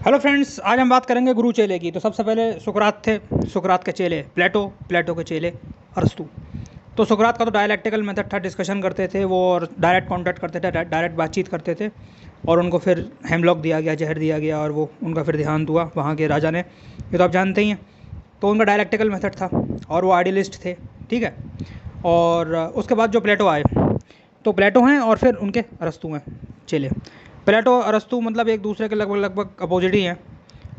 Hello friends, आज हम बात करेंगे गुरु चेले की। तो सबसे पहले सुकरात थे, सुकरात के चेले प्लेटो, प्लेटो के चेले अरस्तु। तो सुकरात का तो डायलैक्टिकल मेथड था, डिस्कशन करते थे वो और डायरेक्ट कॉन्टैक्ट करते थे, डायरेक्ट बातचीत करते थे। और उनको फिर हेमलॉक दिया गया, जहर दिया गया और वो उनका फिर देहांत हुआ वहाँ के राजा ने, ये तो आप जानते ही हैं। तो उनका डायलैक्टिकल मेथड था और वो आइडियलिस्ट थे, ठीक है। और उसके बाद जो प्लेटो आए, तो प्लेटो हैं और फिर उनके अरस्तु हैं चेले। प्लेटो अरस्तु मतलब एक दूसरे के लगभग लगभग अपोजिट ही हैं,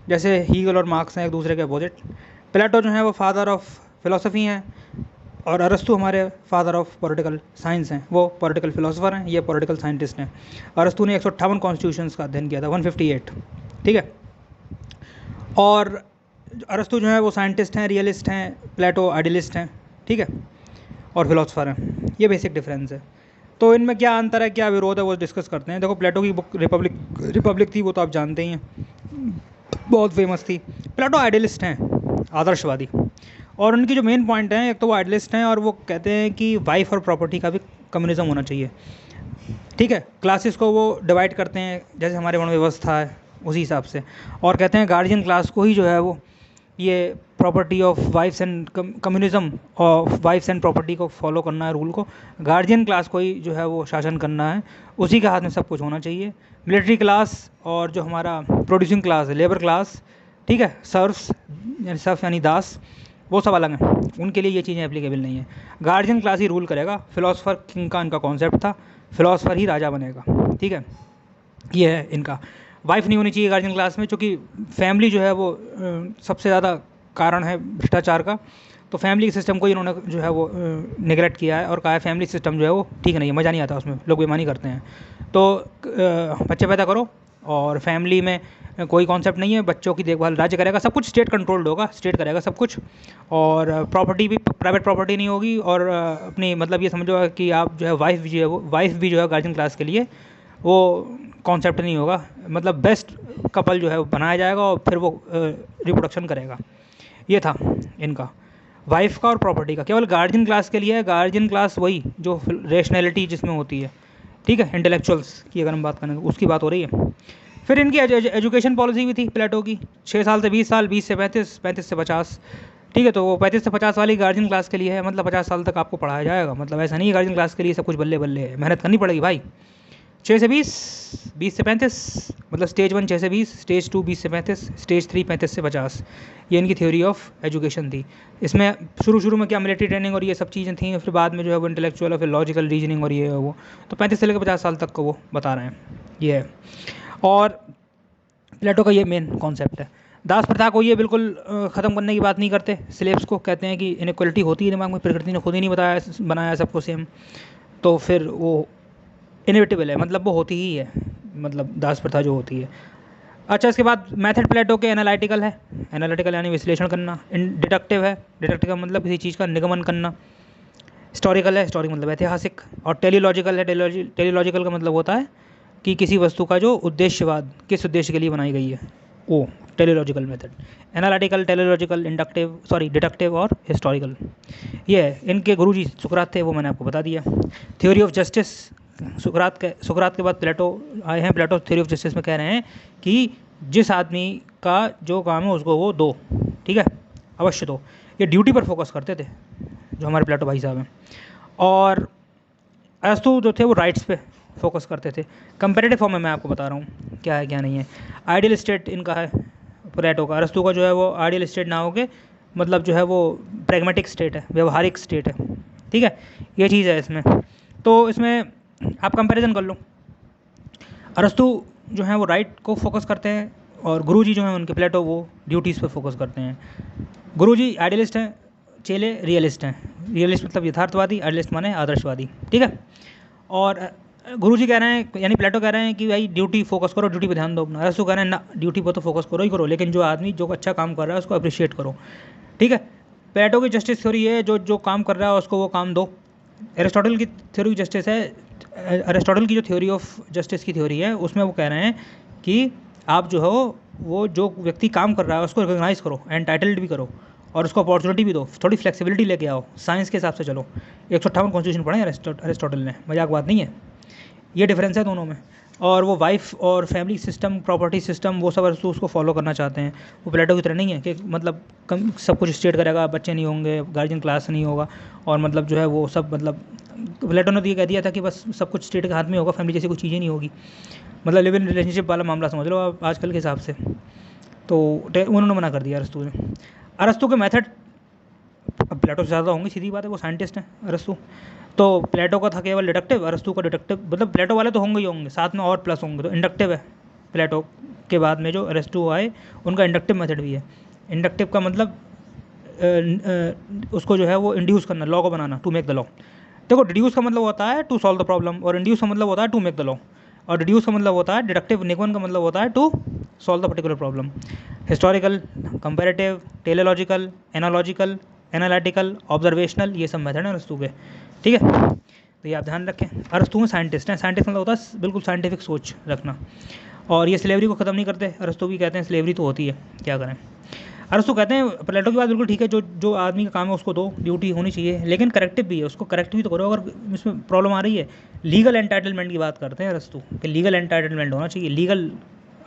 जैसे हीगल और मार्क्स हैं एक दूसरे के अपोजिट। प्लेटो जो है वो फादर ऑफ फिलोसफी हैं और अरस्तु हमारे फादर ऑफ पॉलिटिकल साइंस हैं। वो पॉलिटिकल फिलोसफर हैं, ये पॉलिटिकल साइंटिस्ट हैं। अरस्तु ने 158 कॉन्स्टिट्यूशंस का अध्ययन किया था, 158, ठीक है। और अरस्तु जो है वो साइंटिस्ट हैं, रियलिस्ट हैं, प्लेटो आइडियलिस्ट हैं, ठीक है, और फिलोसफर हैं। ये बेसिक डिफरेंस है। तो इनमें क्या अंतर है, क्या विरोध है, वो डिस्कस करते हैं। देखो, प्लेटो की बुक रिपब्लिक थी, वो तो आप जानते ही हैं, बहुत फेमस थी। प्लेटो आइडियलिस्ट हैं, आदर्शवादी। और उनकी जो मेन पॉइंट है, एक तो वो आइडियलिस्ट हैं और वो कहते हैं कि वाइफ और प्रॉपर्टी का भी कम्युनिज्म होना चाहिए, ठीक है। क्लासेस को वो डिवाइड करते हैं जैसे हमारे वर्ण व्यवस्था है उसी हिसाब से, और कहते हैं गार्जियन क्लास को ही जो है वो ये property of wives and communism of wives and property को फॉलो करना है, रूल को। गार्जियन क्लास को ही जो है वो शासन करना है, उसी के हाथ में सब कुछ होना चाहिए। मिलिट्री क्लास और जो हमारा प्रोड्यूसिंग क्लास है, लेबर क्लास, ठीक है, सर्फ यानी दास, वो सब अलग हैं, उनके लिए ये चीज़ें एप्लीकेबल नहीं है। गार्जियन क्लास ही रूल करेगा। फिलोसफर किंग का इनका कॉन्सेप्ट था, फिलोसफर ही राजा बनेगा, ठीक है। ये है इनका। वाइफ नहीं होनी चाहिए गार्जियन क्लास में, क्योंकि फैमिली जो है वो सबसे ज़्यादा कारण है भ्रष्टाचार का। तो फैमिली सिस्टम को इन्होंने जो है वो निगलेक्ट किया है और कहा है फैमिली सिस्टम जो है वो ठीक नहीं है, मज़ा नहीं आता उसमें, लोग बेईमानी करते हैं। तो बच्चे पैदा करो और फैमिली में कोई कॉन्सेप्ट नहीं है, बच्चों की देखभाल राज्य करेगा, सब कुछ स्टेट कंट्रोल्ड होगा, स्टेट करेगा सब कुछ। और प्रॉपर्टी भी प्राइवेट प्रॉपर्टी नहीं होगी। और अपनी मतलब ये समझो कि आप जो है वाइफ भी जो है गार्जियन क्लास के लिए वो कॉन्सेप्ट नहीं होगा। मतलब बेस्ट कपल जो है वो बनाया जाएगा और फिर वो रिप्रोडक्शन करेगा। ये था इनका वाइफ का और प्रॉपर्टी का। केवल गार्जियन क्लास के लिए है, गार्जियन क्लास वही जो रेशनैलिटी जिसमें होती है, ठीक है, इंटेलेक्चुअल्स की अगर हम बात करें तो उसकी बात हो रही है। फिर इनकी एजुकेशन पॉलिसी भी थी प्लेटो की, 6 साल से 20 साल, 20 से 35, 35 से 50, ठीक है। तो वो 35 से 50 वाली गार्जियन क्लास के लिए है, मतलब 50 साल तक आपको पढ़ाया जाएगा। मतलब ऐसा नहीं है गार्जियन क्लास के लिए सब कुछ बल्ले बल्ले है, मेहनत करनी पड़ेगी भाई। 6 से 20, 20 से 35, मतलब स्टेज 1 6 से 20, स्टेज 2 20 से 35, स्टेज 3 35 से 50। ये इनकी थ्योरी ऑफ एजुकेशन थी। इसमें शुरू में क्या मिलिट्री ट्रेनिंग और ये सब चीज़ें थी, फिर बाद में जो है वो इंटेलेक्चुअल और फिर लॉजिकल रीजनिंग और ये है वो। तो 35 से लेकर 50 साल तक को वो बता रहे हैं, ये है। और प्लेटो का ये मेन कॉन्सेप्ट है। दास प्रथा को ये बिल्कुल ख़त्म करने की बात नहीं करते। स्लेव्स को कहते हैं कि इनक्वलिटी होती है दिमाग में, प्रकृति ने खुद ही नहीं बनाया सबको सेम, तो फिर वो इनविटेबल है, मतलब वो होती ही है, मतलब दास प्रथा जो होती है। अच्छा, इसके बाद मेथड प्लेटो के एनालिटिकल है, एनालिटिकल यानी विश्लेषण करना। डिडक्टिव है, डिडक्टिव का मतलब किसी चीज़ का निगमन करना। हिस्टोरिकल है, हिस्टोरिक मतलब ऐतिहासिक। और टेलीलॉजिकल है, टेलीलॉजिकल का मतलब होता है कि किसी वस्तु का जो उद्देश्यवाद, किस उद्देश्य के लिए बनाई गई है, वो टेलीलॉजिकल मेथड। एनालिटिकल, टेलीलॉजिकल, डिडक्टिव और हिस्टोरिकल, ये है। इनके गुरुजी सुकरात थे, वो मैंने आपको बता दिया। थ्योरी ऑफ जस्टिस, सुकरात के बाद प्लेटो आए हैं। प्लेटो थ्योरी ऑफ जस्टिस में कह रहे हैं कि जिस आदमी का जो काम है उसको वो दो, ठीक है, अवश्य दो। ये ड्यूटी पर फोकस करते थे जो हमारे प्लेटो भाई साहब हैं। और अरस्तु जो थे वो राइट्स पे फोकस करते थे। कंपेरेटिव फॉर्म में मैं आपको बता रहा हूँ क्या है क्या नहीं है। आइडियल स्टेट इनका है प्लेटो का। अरस्तु का जो है वो आइडियल स्टेट ना होके मतलब जो है वो प्रैग्मेटिक स्टेट है, व्यवहारिक स्टेट है, ठीक है। ये चीज़ है इसमें। तो इसमें आप कंपैरिजन कर लो। अरस्तु जो है वो राइट को फोकस करते हैं और गुरुजी जो हैं उनके प्लेटो वो ड्यूटीज़ पे फोकस करते हैं। गुरुजी आइडियलिस्ट हैं, चेले रियलिस्ट हैं। रियलिस्ट मतलब यथार्थवादी, आइडियलिस्ट माने आदर्शवादी, ठीक है। और गुरुजी कह रहे हैं, यानी प्लेटो कह रहे हैं कि भाई ड्यूटी फोकस करो, ड्यूटी पे ध्यान दो अपना। अरस्तु कह रहे हैं ना, ड्यूटी पर तो फोकस करो ही करो, लेकिन जो आदमी जो अच्छा काम कर रहा है उसको अप्रिशिएट करो, ठीक है। प्लेटो की जस्टिस थ्योरी है, जो जो काम कर रहा है उसको वो काम दो। एरिस्टोटल की थ्योरी जस्टिस है, एरिस्टोटल की जो थ्योरी ऑफ जस्टिस की थ्योरी है उसमें वो कह रहे हैं कि आप जो हो वो जो व्यक्ति काम कर रहा है उसको रिकॉग्नाइज़ करो, एंटाइटल्ड भी करो और उसको अपॉर्चुनिटी भी दो, थोड़ी फ्लेक्सिबिलिटी लेके आओ, साइंस के हिसाब से चलो। 158 कॉन्स्टिट्यूशन पढ़े अरिस्टोटल ने, मजाक बात नहीं है। ये डिफरेंस है दोनों में। और वो वाइफ और फैमिली सिस्टम, प्रॉपर्टी सिस्टम, वो सब अरस्तू उसको फॉलो करना चाहते हैं। वो प्लेटो की तरह नहीं है कि मतलब कम सब कुछ स्टेट करेगा, बच्चे नहीं होंगे, गार्जियन क्लास नहीं होगा, और मतलब जो है वो सब मतलब प्लेटो ने तो ये कह दिया था कि बस सब कुछ स्टेट के हाथ में होगा, फैमिली जैसी कोई चीज़ें नहीं होगी। मतलब लिव इन रिलेशनशिप वाला मामला समझ लो आप आजकल के हिसाब से। तो उन्होंने मना कर दिया अरस्तू ने। अरस्तू के मेथड अब प्लेटो से ज़्यादा होंगे, सीधी बात है, वो साइंटिस्ट हैं अरस्तू। तो प्लेटो का था केवल डिडक्टिव, अरस्तू का डिडक्टिव, मतलब प्लेटो वाले तो होंगे ही होंगे, साथ में और प्लस होंगे, तो इंडक्टिव है। प्लेटो के बाद में जो अरस्तू आए उनका इंडक्टिव मेथड भी है। इंडक्टिव का मतलब उसको जो है वो इंड्यूस करना, लॉ को बनाना, टू मेक द लॉ। देखो डिड्यूस का मतलब होता है टू सॉल्व द प्रॉब्लम, और इंड्यूस का मतलब होता है टू मेक द लॉ, और डिड्यूस का मतलब होता है डिडक्टिव, निगमन का मतलब होता है to solve the particular problem. Historical, comparative, teleological, analogical, analytical, observational, ये सब मेथड हैं अरस्तू के। ठीक है, तो ये आप ध्यान रखें। अरस्तू में साइंटिस्ट हैं, साइंटिस्ट मतलब होता है बिल्कुल साइंटिफिक सोच रखना। और ये स्लेवरी को ख़त्म नहीं करते, अरस्तू भी कहते हैं स्लेवरी तो होती है, क्या करें। अरस्तू कहते हैं प्लेटो की बात बिल्कुल ठीक है, जो जो आदमी का काम है उसको दो, ड्यूटी होनी चाहिए, लेकिन करेक्टिव भी है, उसको करेक्ट भी तो करो अगर इसमें प्रॉब्लम आ रही है। लीगल एंटाइटलमेंट की बात करते हैं अरस्तू कि लीगल एंटाइटलमेंट होना चाहिए, लीगल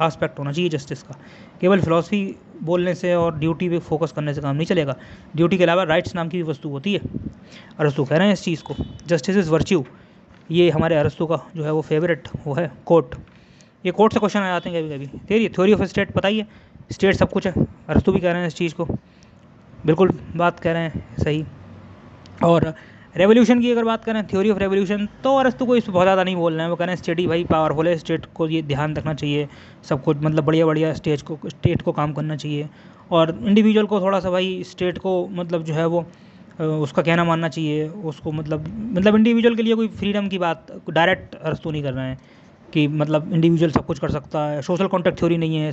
आस्पेक्ट होना चाहिए जस्टिस का। केवल फिलॉसफी बोलने से और ड्यूटी पे फोकस करने से काम नहीं चलेगा, ड्यूटी के अलावा राइट्स नाम की भी वस्तु होती है। अरस्तू कह रहे हैं इस चीज़ को, जस्टिस इज़ वर्च्यू। ये हमारे अरस्तू का जो है वो फेवरेट वो है कोट। ये कोर्ट से क्वेश्चन आ जाते हैं कभी कभी। थ्योरी ऑफ स्टेट पता ही है, स्टेट सब कुछ है, अरस्तू भी कह रहे हैं इस चीज़ को, बिल्कुल बात कह रहे हैं सही। और रेवोल्यूशन की अगर बात करें, थ्योरी ऑफ रेवोल्यूशन, तो अरस्तू को इस बहुत ज़्यादा नहीं बोल रहे हैं, वो कह रहे हैं स्टेट ही भाई पावरफुल है, स्टेट को ये ध्यान रखना चाहिए, सब कुछ मतलब बढ़िया बढ़िया स्टेट को काम करना चाहिए, और इंडिविजुअल को थोड़ा सा भाई स्टेट को मतलब जो है वो उसका कहना मानना चाहिए उसको, मतलब इंडिविजुअल के लिए कोई फ्रीडम की बात डायरेक्ट अरस्तू नहीं कर रहे हैं कि मतलब इंडिविजुअल सब कुछ कर सकता है, सोशल कॉन्ट्रैक्ट थ्योरी नहीं है।